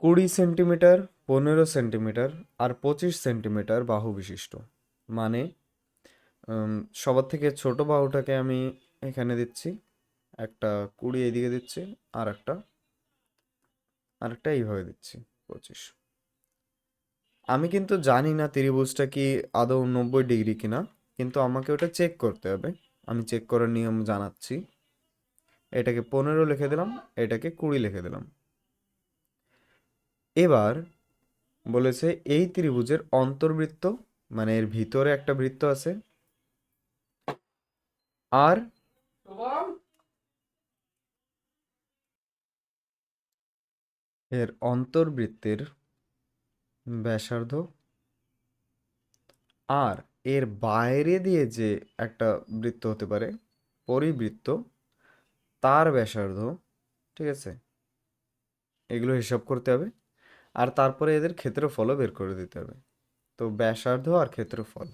20 centimetre, 15 centimetre আর 25 centimetre বাহু বিশিষ্ট। মানে সবার থেকে ছোট বাহুটাকে আমি এখানে দিচ্ছি, একটা 20 এইদিকে দিচ্ছি, আর একটা এইভাবে দিচ্ছি 25। আমি কিন্তু জানি না ত্রিভুজটা কি আদৌ 90 ডিগ্রি কিনা, কিন্তু আমাকে ওটা চেক করতে হবে। আমি চেক করার নিয়ম জানাচ্ছি। এটাকে 15 লিখে দিলাম, এটাকে 20 লিখে দিলাম। এবার বলেছে এই ত্রিভুজের অন্তর্বৃত্ত, মানে এর ভিতরে একটা বৃত্ত আছে, আর এর অন্তর্বৃত্তের ব্যাসার্ধ, আর এর বাইরে দিয়ে যে একটা বৃত্ত হতে পারে পরিবৃত্ত, তার ব্যাসার্ধ। ঠিক আছে, এগুলো হিসাব করতে হবে। আর তারপরে এদের ক্ষেত্রফলও বের করে দিতে হবে। তো ব্যাসার্ধ আর ক্ষেত্রফল।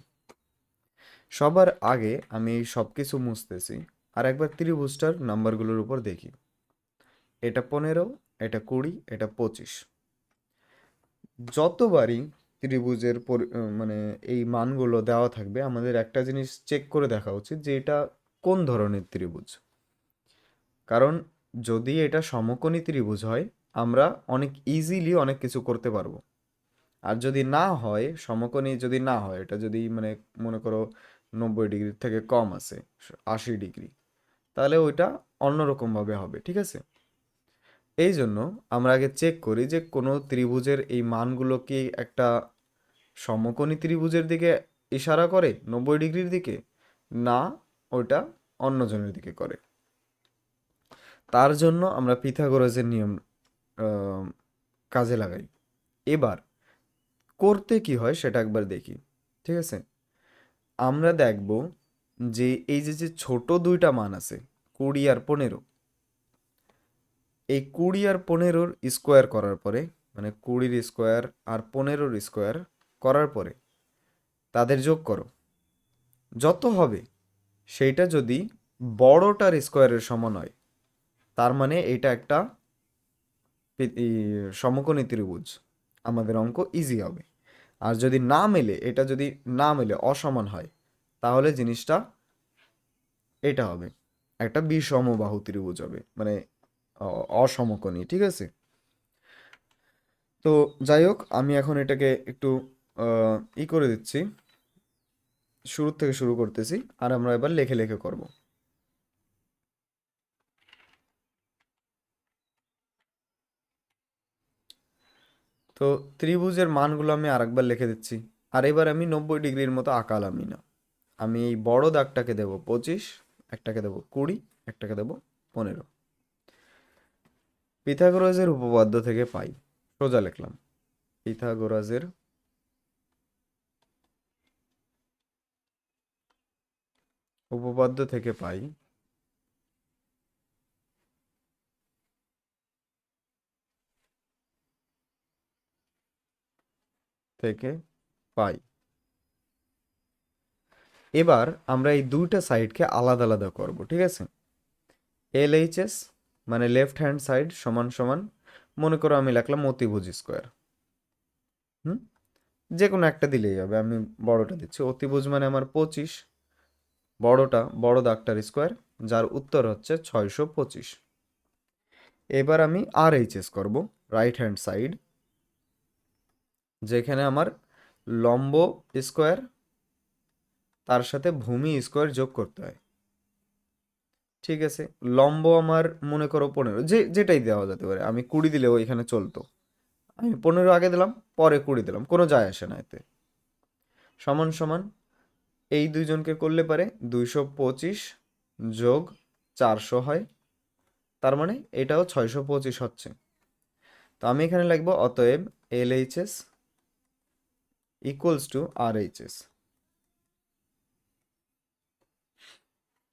সবার আগে আমি এই সব কিছু মুছতেছি, আর একবার ত্রিভুজটার নাম্বারগুলোর উপর দেখি। এটা 15, এটা 20, এটা 25। যতবারই ত্রিভুজের মানে এই মানগুলো দেওয়া থাকবে, আমাদের একটা জিনিস চেক করে দেখা উচিত যে এটা কোন ধরনের ত্রিভুজ। কারণ যদি এটা সমকোণী ত্রিভুজ হয়, আমরা অনেক ইজিলি অনেক কিছু করতে পারবো। আর যদি না হয়, সমকোণী যদি না হয়, এটা যদি মানে মনে করো 90 ডিগ্রির থেকে কম আছে, 80 ডিগ্রি, তাহলে ওইটা অন্যরকমভাবে হবে। ঠিক আছে, এই জন্য আমরা আগে চেক করি যে কোনো ত্রিভুজের এই মানগুলো কি একটা সমকোণী ত্রিভুজের দিকে ইশারা করে, 90 ডিগ্রির দিকে, না ওটা অন্য জনের দিকে করে। তার জন্য আমরা পিথাগোরাসের নিয়ম আহ, কাজে লাগাই। এবার করতে কি হয় সেটা একবার দেখি। ঠিক আছে, আমরা দেখব যে এই যে যে ছোট দুইটা মান আছে, 20 আর 15, এই 20 আর 15-র স্কোয়ার করার পরে, মানে 20-র স্কোয়ার আর 15-র স্কোয়ার করার পরে তাদের যোগ করো, যত হবে সেইটা যদি বড়টার স্কোয়ারের সমান হয়, তার মানে এটা একটা সমকোণী ত্রিভুজ, আমাদের অঙ্ক ইজি হবে। আর যদি না মেলে, এটা যদি না মেলে অসমান হয়, তাহলে জিনিসটা এটা হবে একটা বিষমবাহু ত্রিভুজ হবে, মানে অসমকোণী। ঠিক আছে, তো যাই হোক, আমি এখন এটাকে একটু করে দিচ্ছি, শুরু থেকে শুরু করতেছি, আর আমরা এবার লেখে লেখে করব। তো ত্রিভুজের মানগুলো আমি আরেকবার লিখে দিচ্ছি। আর এবার আমি 90 ডিগ্রির মতো আঁকালামই না, আমি এই বড় দাগটাকে দেব 25, একটাকে দেব 20, একটাকে দেব 15। পিথাগোরাসের উপপাদ্য থেকে পাই, সোজা লিখলাম, পিথাগোরাসের উপপাদ্য থেকে পাই থেকে পাই। এবার আমরা এই দুইটা সাইডকে আলাদা আলাদা করব। ঠিক আছে, LHS মানে লেফট হ্যান্ড সাইড সমান সমান, মনে করো আমি লিখলাম অতিভুজ স্কোয়ার। হুম, যে কোনো একটা দিলেই হবে, আমি বড়টা দিচ্ছি। অতিভুজ মানে আমার 25, বড়টা বড় দাগটার স্কোয়ার, যার উত্তর হচ্ছে 625। এবার আমি RHS করব, রাইট হ্যান্ড সাইড, যেখানে আমার লম্ব স্কোয়ার তার সাথে ভূমি স্কোয়ার যোগ করতে হয়। ঠিক আছে, লম্ব আমার মনে করো 15, যেটাই দেওয়া যেতে পারে, আমি 20 দিলেও এখানে চলতো, আমি 15 আগে দিলাম, পরে 20 দিলাম, কোনো যায় আসে না এতে। সমান সমান এই দুইজনকে করলে পারে 225 যোগ 400 হয়, তার মানে এটাও 625 হচ্ছে। তো আমি এখানে লিখবো অতএব LHS ইকুয়ালস টু RHS।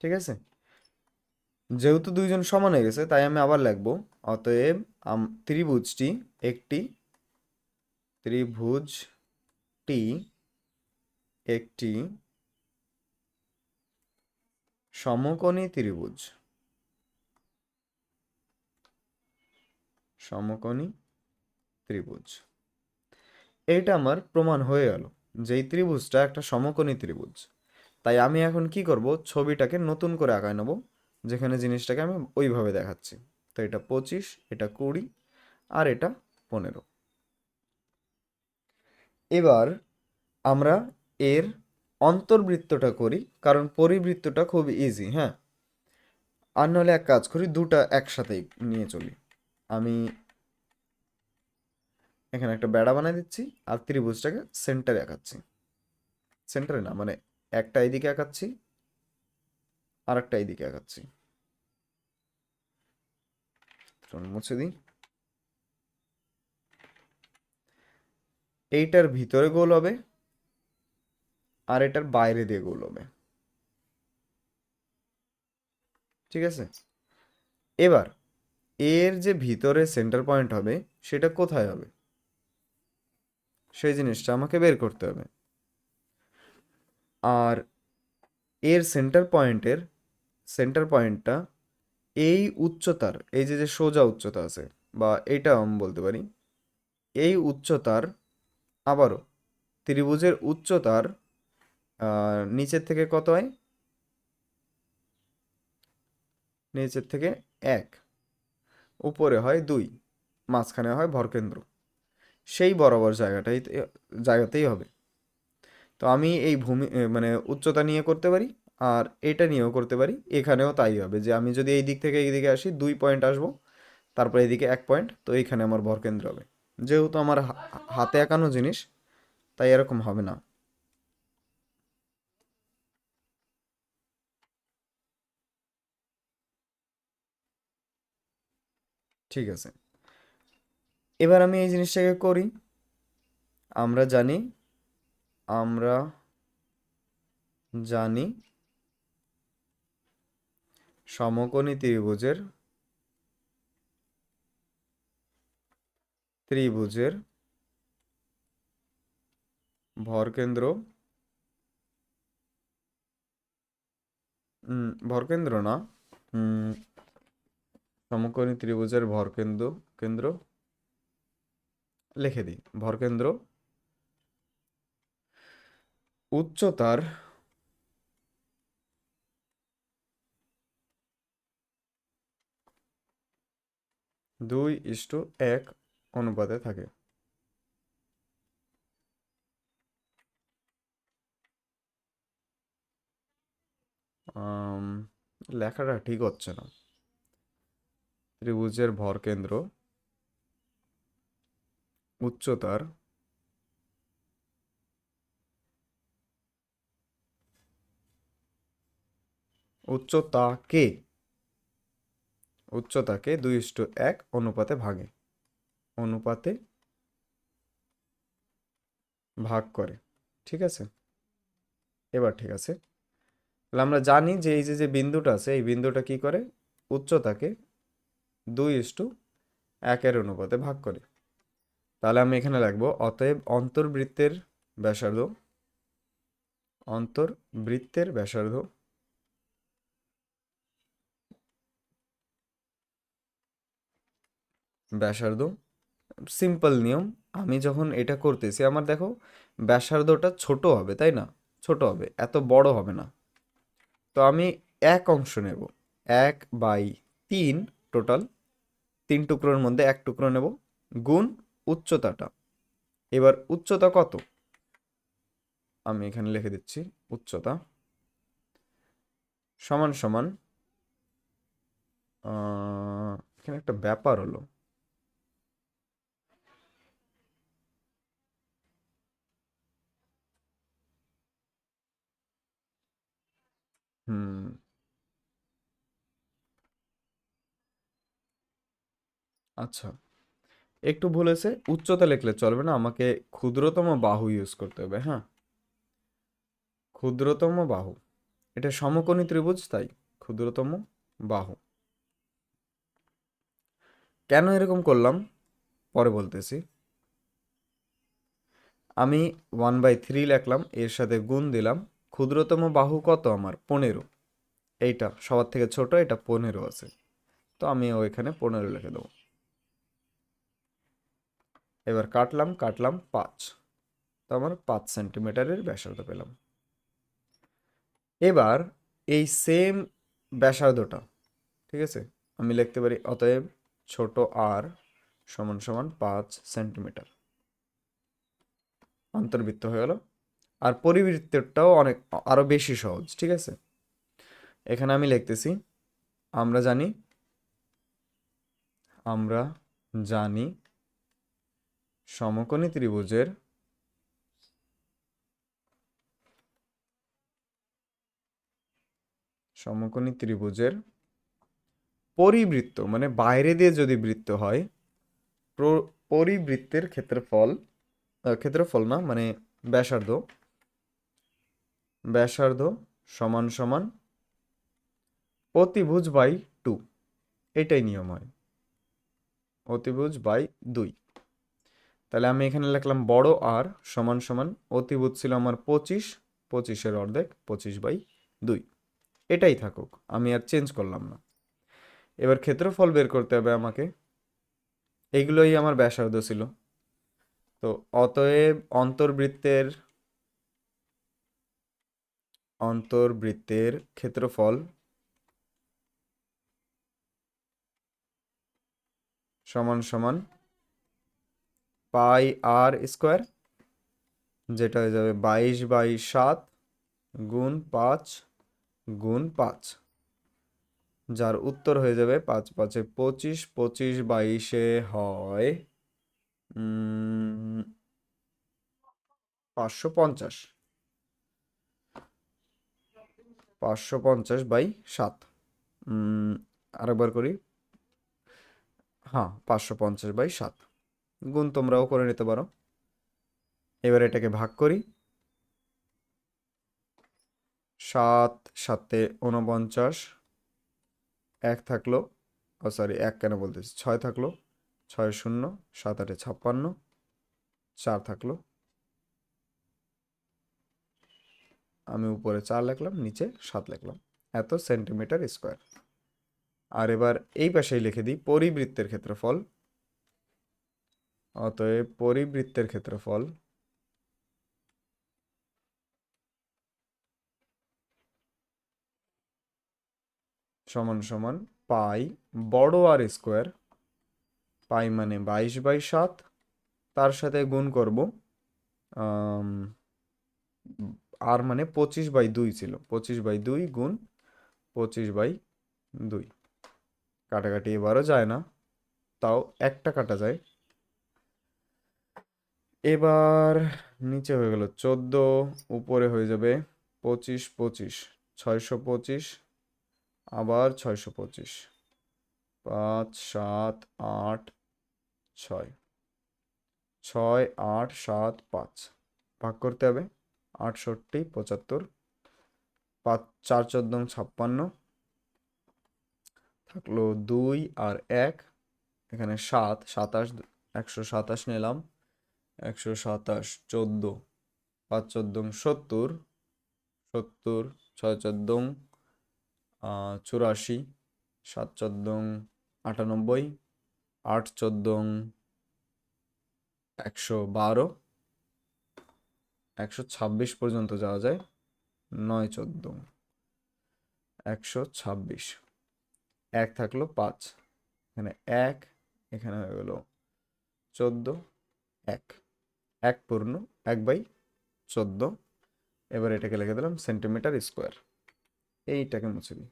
ঠিক আছে, যেহেতু দুইজন সমান হয়ে গেছে, তাই আমি আবার লিখবো অতএব ত্রিভুজটি একটি ত্রিভুজটি একটি সমকোণী ত্রিভুজ। সমকোণী ত্রিভুজ। এইটা আমার প্রমাণ হয়ে গেল যে এই ত্রিভুজটা একটা সমকোণী ত্রিভুজ। তাই আমি এখন কি করব, ছবিটাকে নতুন করে আঁকায় নেব, যেখানে জিনিসটাকে আমি ওইভাবে দেখাচ্ছি। তো এটা 25, এটা 20, আর এটা 15। এবার আমরা এর অন্তর্বৃত্তটা করি, কারণ পরিবৃত্তটা খুব ইজি। হ্যাঁ, আর নাহলে এক কাজ করি, দুটা একসাথেই নিয়ে চলি। আমি এখানে একটা বেড়া বানিয়ে দিচ্ছি আর ত্রিভুজটাকে সেন্টারে আঁকাচ্ছি। সেন্টারে না, মানে একটা এইদিকে আঁকাচ্ছি আর একটা এইদিকে আঁকাচ্ছি। চলুন মুছে দিই। এইটার ভিতরে গোল হবে আর এটার বাইরে দিয়ে গোল হবে। ঠিক আছে, এবার এর যে ভিতরে সেন্টার পয়েন্ট হবে সেটা কোথায় হবে, সেই জিনিসটা আমাকে বের করতে হবে। আর এর সেন্টার পয়েন্টটা এই উচ্চতার, এই যে যে সোজা উচ্চতা আছে, বা এইটা আমি বলতে পারি, এই উচ্চতার, আবারও ত্রিভুজের উচ্চতার নিচের থেকে কত হয়, নিচের থেকে 1, উপরে হয় 2, মাঝখানে হয় ভরকেন্দ্র, সেই বরাবর জায়গাতেই হবে। তো আমি এই মানে উচ্চতা নিয়ে করতে পারি আর এটা নিয়েও করতে পারি। এখানেও তাই হবে যে আমি যদি এই দিক থেকে এই দিকে আসি 2 পয়েন্ট আসবো, তারপর এদিকে 1 পয়েন্ট, তো এইখানে আমার ভরকেন্দ্র হবে। যেহেতু আমার হাতে আঁকানো জিনিস, তাই এরকম হবে না। ঠিক আছে, এবার আমি এই জিনিসটাকে করি। আমরা জানি আমরা জানি সমকোণী ত্রিভুজের ভরকেন্দ্র, ভরকেন্দ্র না, উম, সমকোণী ত্রিভুজের কেন্দ্র লিখে দিই। ভরকেন্দ্র উচ্চতার 2:1 অনুপাতে থাকে। আম, লেখাটা ঠিক হচ্ছে না। ত্রিভুজের ভরকেন্দ্র উচ্চতার উচ্চতাকে উচ্চতাকে 2:1 অনুপাতে অনুপাতে ভাগ করে। ঠিক আছে, এবার ঠিক আছে। তাহলে আমরা জানি যে এই যে যে বিন্দুটা আছে, এই বিন্দুটা কি করে, উচ্চতাকে 2:1 অনুপাতে ভাগ করে। তাহলে আমি এখানে লিখবো, অতএব ব্যাসার্ধ অন্তর্বৃত্তের ব্যাসার্ধ সিম্পল নিয়ম। আমি যখন এটা করতেছি, আমার দেখো ব্যাসার্ধটা ছোট হবে, তাই না, ছোট হবে, এত বড় হবে না। তো আমি এক অংশ নেব, 1/3, টোটাল 3 টুকরোর মধ্যে 1 টুকরো নেব, গুণ উচ্চতাটা। এবার উচ্চতা কত, আমি এখানে লিখে দিচ্ছি, উচ্চতা সমান সমান, এখানে একটা ব্যাপার হলো, হুম, আচ্ছা, একটু ভুলেছে, উচ্চতা লিখলে চলবে না, আমাকে ক্ষুদ্রতম বাহু ইউজ করতে হবে। হ্যাঁ, ক্ষুদ্রতম বাহু, এটা সমকোণী ত্রিভুজ, তাই ক্ষুদ্রতম বাহু। কেন এরকম করলাম পরে বলতেছি। আমি 1/3 লিখলাম, এর সাথে গুণ দিলাম, ক্ষুদ্রতম বাহু কত আমার, 15, এইটা সবার থেকে ছোট, এটা 15 আছে, তো আমি ওইখানে 15 লিখে দেবো। এবার কাটলাম কাটলাম 5, তো আমার 5 সেন্টিমিটারের ব্যাসার্ধ পেলাম। এবার এই সেম ব্যাসার্ধটা, ঠিক আছে, আমি লিখতে পারি অতএব ছোট আর সমান সমান 5 সেন্টিমিটার। অন্তর্বৃত্ত হয়ে গেল। আর পরিবৃত্তটাও অনেক আরো বেশি সহজ, ঠিক আছে। এখানে আমি লিখতেছি, আমরা জানি আমরা জানি সমকোণী ত্রিভুজের সমকোণী ত্রিভুজের পরিবৃত্ত মানে বাইরে দিয়ে যদি বৃত্ত হয়, পরিবৃত্তের ক্ষেত্রফল, ক্ষেত্রফল না মানে ব্যাসার্ধ, ব্যাসার্ধ সমান সমান অতিভুজ বাই 2, এটাই নিয়ম হয়, অতিভুজ বাই 2। তাহলে আমি এখানে লিখলাম বড় আর সমান সমান অতিভুজ ছিল আমার 25, 25-এর অর্ধেক 25/2, এটাই থাকুক, আমি আর চেঞ্জ করলাম না। এবার ক্ষেত্রফল বের করতে হবে আমাকে, এইগুলোই আমার ব্যাসার্ধ ছিল। তো অতএব অন্তর্বৃত্তের ক্ষেত্রফল সমান সমান পাই আর স্কোয়ার, যেটা হয়ে যাবে 22/7 গুণ 5 গুণ 5, যার উত্তর হয়ে যাবে 5 5-এ 25, 25/22-এ হয় 550, 550/7। আরেকবার করি, হ্যাঁ 550/7, গুণ তোমরাও করে নিতে পারো। এবার এটাকে ভাগ করি, 7 7-এ 49, 1 থাকলো, ও সরি 1 কেন বলতেছি, 6 থাকলো, 6 শূন্য, 7 8-এ 56, 4 থাকলো, আমি উপরে 4 লিখলাম নিচে 7 লিখলাম, এত সেন্টিমিটার স্কোয়ার। আর এবার এই পাশেই লিখে দিই পরিবৃত্তের ক্ষেত্রফল, অতএব পরিবৃত্তের ক্ষেত্রফল সমান সমান পাই বড় আর স্কোয়ার, পাই মানে 22/7, তার সাথে গুণ করব, আর মানে 25/2 ছিল, 25/2 গুণ 25/2, কাটাকাটি এবারও যায় না, তাও একটা কাটা যায়। এবার নিচে হয়ে গেল 14, উপরে হয়ে যাবে 25 25, 625, আবার 625, 5 7 8 6, 6 8 7 5, ভাগ করতে হবে 68 75, 5 4 14 56, থাকলো 2 আর 1, এখানে 7 27, 127 নিলাম, 127 14, 5 14 70, 70 6 14 84, 7 14 98, 8 14 112, 126 পর্যন্ত যাওয়া যায়, 9 14 126, 1 থাকলো 5, এখানে 1, এখানে হয়ে গেল 14, 1, 1 পূর্ণ 1/14। এবার এটাকে লিখে দিলাম সেন্টিমিটার স্কোয়ার, এইটাকে মুছে দিই।